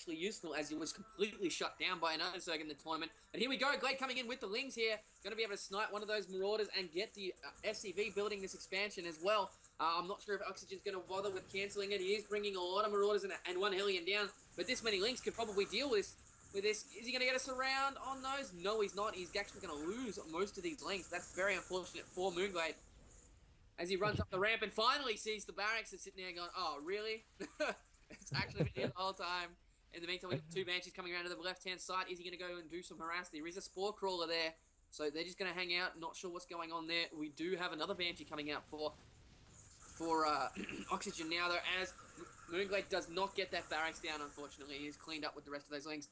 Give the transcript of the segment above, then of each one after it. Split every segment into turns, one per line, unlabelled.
actually useful as he was completely shut down by another Zerg in the tournament. And here we go, GLaDe coming in with the Lings here. Going to be able to snipe one of those Marauders and get the SCV building this expansion as well. I'm not sure if OxygeN's going to bother with cancelling it. He is bringing a lot of Marauders and one Hellion down, but this many Lings could probably deal with this. Is he going to get us around on those? No, he's not. He's actually going to lose most of these Lings. That's very unfortunate for GLaDe. As he runs up the ramp and finally sees the barracks and sitting there going, oh, really? It's actually been here the whole time. In the meantime, we've got two Banshees coming around to the left-hand side. Is he going to go and do some harass? There is a Spore Crawler there, so they're just going to hang out. Not sure what's going on there. We do have another Banshee coming out for OxygeN now, though, as GLaDe does not get that barracks down, unfortunately. He's cleaned up with the rest of those Lings.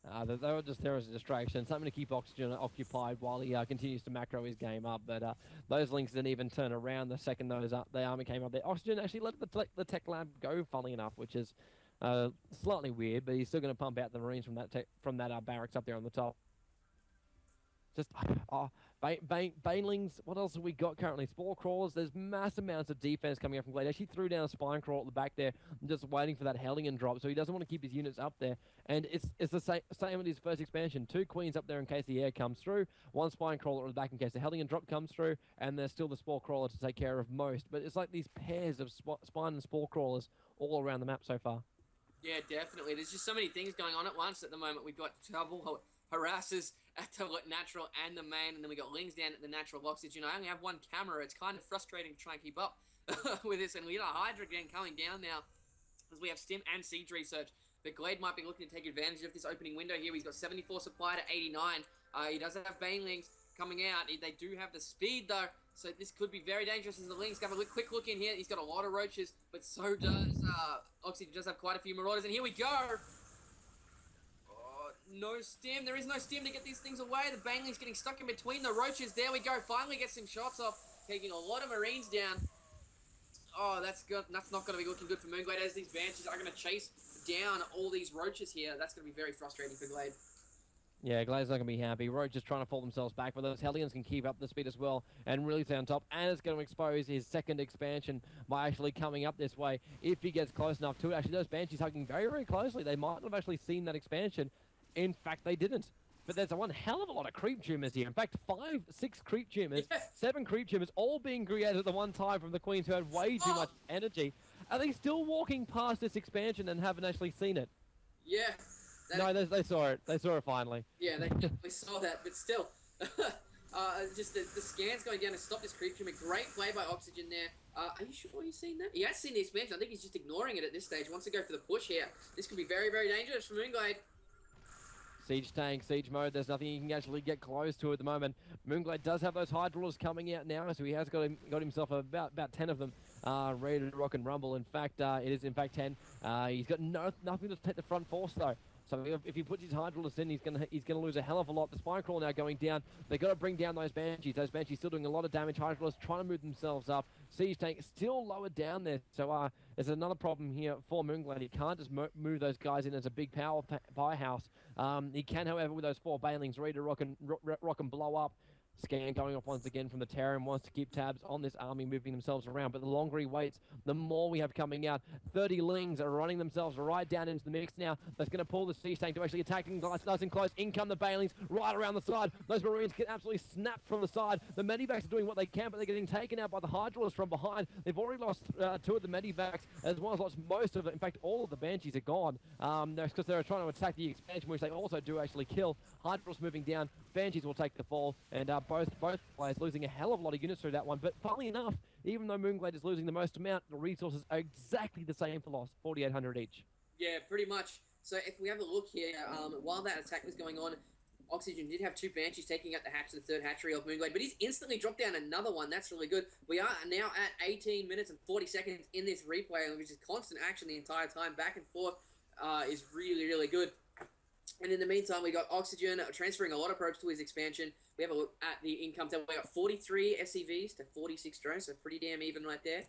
They were just there as a distraction, something to keep OxygeN occupied while he continues to macro his game up. But those Lings didn't even turn around the second the army came up there. OxygeN actually let the tech lab go, funnily enough, which is slightly weird. But he's still going to pump out the Marines from that barracks up there on the top. Just, Banelings, what else have we got currently? Spore Crawlers, there's mass amounts of defense coming up from GLaDe. Actually threw down a Spine Crawl at the back there, just waiting for that Hellion drop, so he doesn't want to keep his units up there. And it's the same with his first expansion. 2 Queens up there in case the air comes through, 1 Spine Crawler at the back in case the Hellion drop comes through, and there's still the Spore Crawler to take care of most. But it's like these pairs of Spine and Spore Crawlers all around the map so far.
Yeah, definitely. There's just so many things going on at once at the moment. We've got double harassers at the natural and the main, and then we got Lings down at the natural OxygeN. I only have one camera. It's kind of frustrating to try and keep up with this, and we got Hydra again coming down now as we have Stim and Siege Research. But GLaDe might be looking to take advantage of this opening window here. He's got 74 supply to 89. He does have Banelings coming out. They do have the speed, though, so this could be very dangerous as the Lings have a quick look in here. He's got a lot of Roaches, but so does OxygeN does have quite a few Marauders, and here we go! No Stim. There is no Stim to get these things away. The Baneling's getting stuck in between the Roaches. There we go. Finally gets some shots off, taking a lot of Marines down. Oh, that's good. That's not going to be looking good for GLaDe as these Banshees are going to chase down all these Roaches here. That's going to be very frustrating for GLaDe.
Yeah, GLaDe's not going to be happy. Roach is trying to fall themselves back, but those Hellions can keep up the speed as well and really stay on top. And it's going to expose his second expansion by actually coming up this way if he gets close enough to it. Actually, those Banshees hugging very, very closely. They might have actually seen that expansion. In fact, they didn't. But there's one hell of a lot of creep tumors here. In fact, 6 creep tumors, 7 creep tumors, all being created at the one time from the Queens who had way too much energy. Are they still walking past this expansion and haven't actually seen it?
Yeah.
No, they saw it. They saw it finally.
Yeah, they definitely saw that, but still. Just the scans going down to stop this creep tumor. Great play by OxygeN there. Are you sure he's seen that? He has seen the expansion. I think he's just ignoring it at this stage. Wants to go for the push here. This could be very, very dangerous for GLaDe.
Siege tank, siege mode, there's nothing he can actually get close to at the moment. GLaDe does have those Hydrolers coming out now, so he has got himself about 10 of them ready to rock and rumble. In fact, it is in fact 10. He's got nothing to take the front force though. So if he puts his Hydrolers in, he's gonna lose a hell of a lot. The Spine Crawl now going down. They got to bring down those Banshees. Those Banshees still doing a lot of damage. Hydrolers trying to move themselves up. Siege tank still lower down there. So there's another problem here for GLaDe. He can't just move those guys in as a big powerhouse. He can, however, with those 4 Banelings ready to rock and blow up. Scan going off once again from the Terran, wants to keep tabs on this army moving themselves around, but the longer he waits, the more we have coming out. 30 Lings are running themselves right down into the mix now. That's going to pull the siege tank to actually attacking nice and close. In come the Banelings right around the side. Those Marines get absolutely snapped from the side. The Medivacs are doing what they can, but they're getting taken out by the Hydrolers from behind. They've already lost 2 of the Medivacs, as well as lost most of it. In fact, all of the Banshees are gone. That's because they're trying to attack the expansion, which they also do actually kill. Hydrolers moving down. Banshees will take the fall, and both players losing a hell of a lot of units through that one. But funnily enough, even though GLaDe is losing the most amount, the resources are exactly the same for loss, 4,800 each.
Yeah, pretty much. So if we have a look here, while that attack was going on, OxygeN did have 2 Banshees taking out the the 3rd hatchery of GLaDe, but he's instantly dropped down another one. That's really good. We are now at 18 minutes and 40 seconds in this replay, which is constant action the entire time. Back and forth is really, really good. And in the meantime, we got OxygeN transferring a lot of probes to his expansion. We have a look at the income table. We got 43 SCVs to 46 drones, so pretty damn even right there.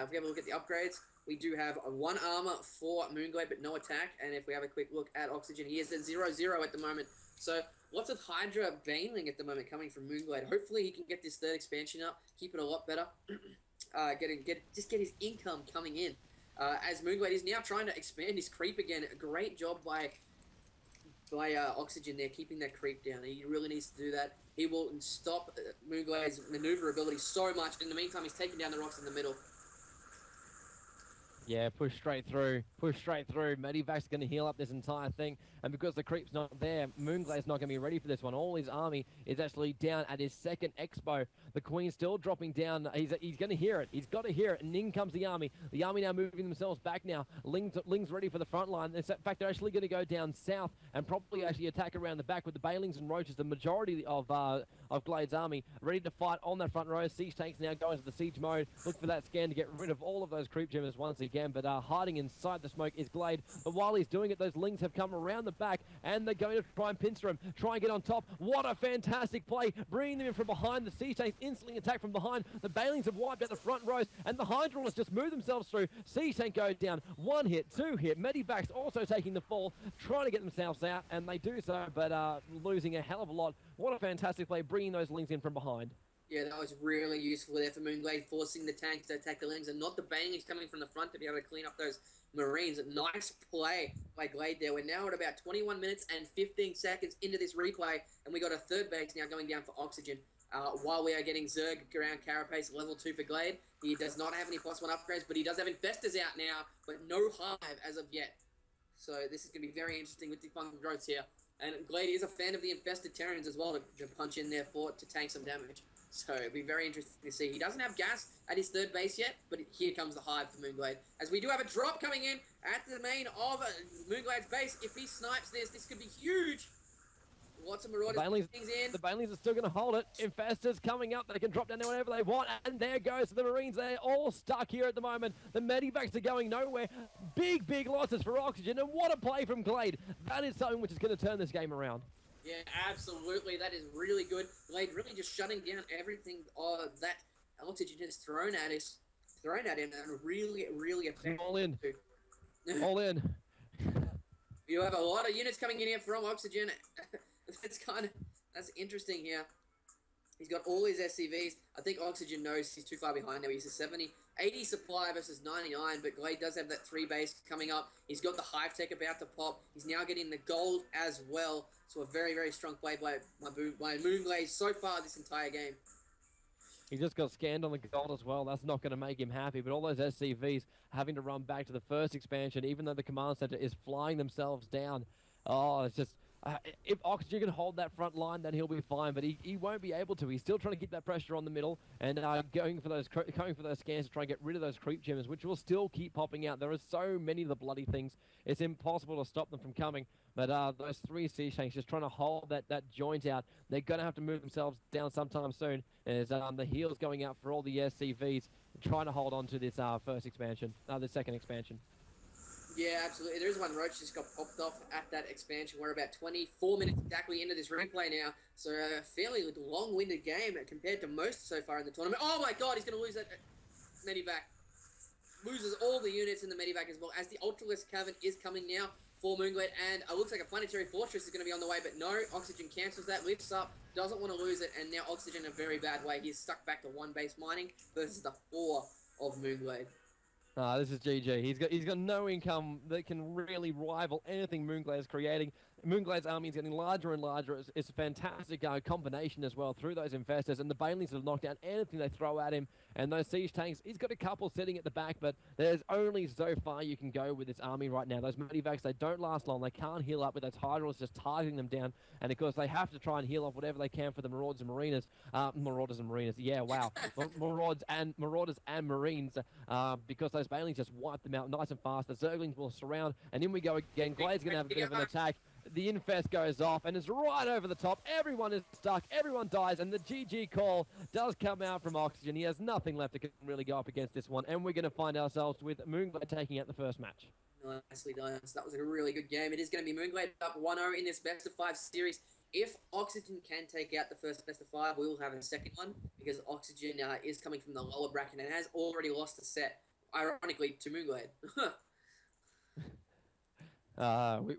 If we have a look at the upgrades, we do have 1 armor for GLaDe, but no attack. And if we have a quick look at OxygeN, he is at 0-0 at the moment. So lots of Hydra Baneling at the moment coming from GLaDe. Hopefully he can get this 3rd expansion up, keep it a lot better, just get his income coming in. as MoonGlade is now trying to expand his creep again. A great job by OxygeN there, keeping that creep down. He really needs to do that. He will stop MoonGlade's maneuverability so much. In the meantime, he's taking down the rocks in the middle.
Yeah, push straight through. Push straight through. Medivac's going to heal up this entire thing. And because the creep's not there, Moonglade's not going to be ready for this one. All his army is actually down at his second expo. The Queen's still dropping down. He's going to hear it. He's got to hear it. And in comes the army. The army now moving themselves back now. Ling's ready for the front line. In fact, they're actually going to go down south and probably actually attack around the back with the Bailings and Roaches, the majority of GLaDe's army, ready to fight on that front row. Siege tanks now going to the siege mode. Look for that scan to get rid of all of those creep gems once again. But hiding inside the smoke is GLaDe. But while he's doing it, those Lings have come around the back and they're going to try and pincer him, try and get on top. What a fantastic play, bringing them in from behind. The siege tanks instantly attack from behind. The Bailings have wiped out the front rows and the Hydraulists just move themselves through. Siege tank goes down. 1 hit, 2 hit. Medivac's also taking the fall, trying to get themselves out, and they do so, but losing a hell of a lot. What a fantastic play, bringing those Lings in from behind.
Yeah, that was really useful there for MoonGlade, forcing the tanks to attack the Lings and not the Bailings coming from the front to be able to clean up those Marines. Nice play by GLaDe there. We're now at about 21 minutes and 15 seconds into this replay, and we got a third base now going down for OxygeN. While we are getting Zerg around Carapace level 2 for GLaDe, he does not have any +1 upgrades, but he does have Infestors out now, but no Hive as of yet. So this is going to be very interesting with the fungal growths here. And GLaDe is a fan of the Infested Terrans as well to punch in there to tank some damage. So it'll be very interesting to see. He doesn't have gas at his third base yet, but here comes the Hive for MoonGlade. As we do have a drop coming in at the main of MoonGlade's base. If he snipes this could be huge. Lots of Marauders things in.
The Bailings are still going to hold it. Infestors coming up. They can drop down there whenever they want. And there goes the Marines. They're all stuck here at the moment. The Medivacs are going nowhere. Big losses for OxygeN. And what a play from GLaDe. That is something which is going to turn this game around.
Yeah, absolutely. That is really good. GLaDe really just shutting down everything that OxygeN has thrown at him, and really effective.
All in. All in.
You have a lot of units coming in here from OxygeN. That's interesting here. He's got all his SCVs. I think OxygeN knows he's too far behind now. He's a 80 supply versus 99, but GLaDe does have that 3 base coming up. He's got the Hive Tech about to pop. He's now getting the gold as well. So a very strong play by MoonGlade so far this entire game.
He just got scanned on the gold as well. That's not going to make him happy. But all those SCVs having to run back to the first expansion, even though the command center is flying themselves down. Oh, it's just... if OxygeN can hold that front line, then he'll be fine, but he won't be able to. He's still trying to keep that pressure on the middle and going for those scans to try and get rid of those creep gems, which will still keep popping out. There are so many of the bloody things. It's impossible to stop them from coming. But those 3 siege tanks just trying to hold that joint out. They're going to have to move themselves down sometime soon. As the heals going out for all the SCVs, trying to hold on to this the second expansion.
Yeah, absolutely. There's one Roach just got popped off at that expansion. We're about 24 minutes exactly into this replay now. So a fairly long-winded game compared to most so far in the tournament. Oh my god, he's going to lose that Medivac. Loses all the units in the Medivac as well, as the Ultralisk Cavern is coming now for MoonGlade. And it looks like a Planetary Fortress is going to be on the way, but no, OxygeN cancels that, lifts up, doesn't want to lose it, and now OxygeN in a very bad way. He's stuck back to 1 base mining versus the 4 of MoonGlade.
This is GG. He's got no income that can really rival anything MoonGlade is creating. MoonGlade's army is getting larger and larger. It's a fantastic combination as well through those Infestors, and the Banelings have knocked down anything they throw at him. And those siege tanks, he's got a couple sitting at the back, but there's only so far you can go with this army right now. Those Medivacs, they don't last long. They can't heal up with those Hydraulists just targeting them down, and of course they have to try and heal off whatever they can for the Marauders and Marinas. Marauders and Marinas, yeah, wow. Marauders and Marines, because those Banelings just wipe them out nice and fast. The Zerglings will surround, and in we go again. GLaDe's going to have a bit of an attack. The Infest goes off, and it's right over the top. Everyone is stuck. Everyone dies, and the GG call does come out from OxygeN. He has nothing left to really go up against this one, and we're going to find ourselves with MoonGlade taking out the first match.
Nicely done. So that was a really good game. It is going to be MoonGlade up 1-0 in this best-of-5 series. If OxygeN can take out the first best-of-5, we will have a second one, because OxygeN is coming from the lower bracket and has already lost a set, ironically, to MoonGlade.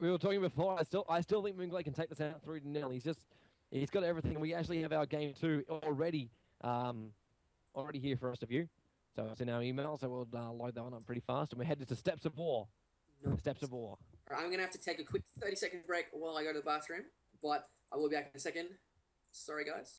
We were talking before. I still think MoonGlade can take this out 3-0. He's got everything. We actually have our game 2 already here for us to view. So it's in our email, so we'll load that one up pretty fast, and we're headed to Steps of War.
No.
Steps of War.
All right, I'm going to have to take a quick 30-second break while I go to the bathroom, but I will be back in a second. Sorry, guys.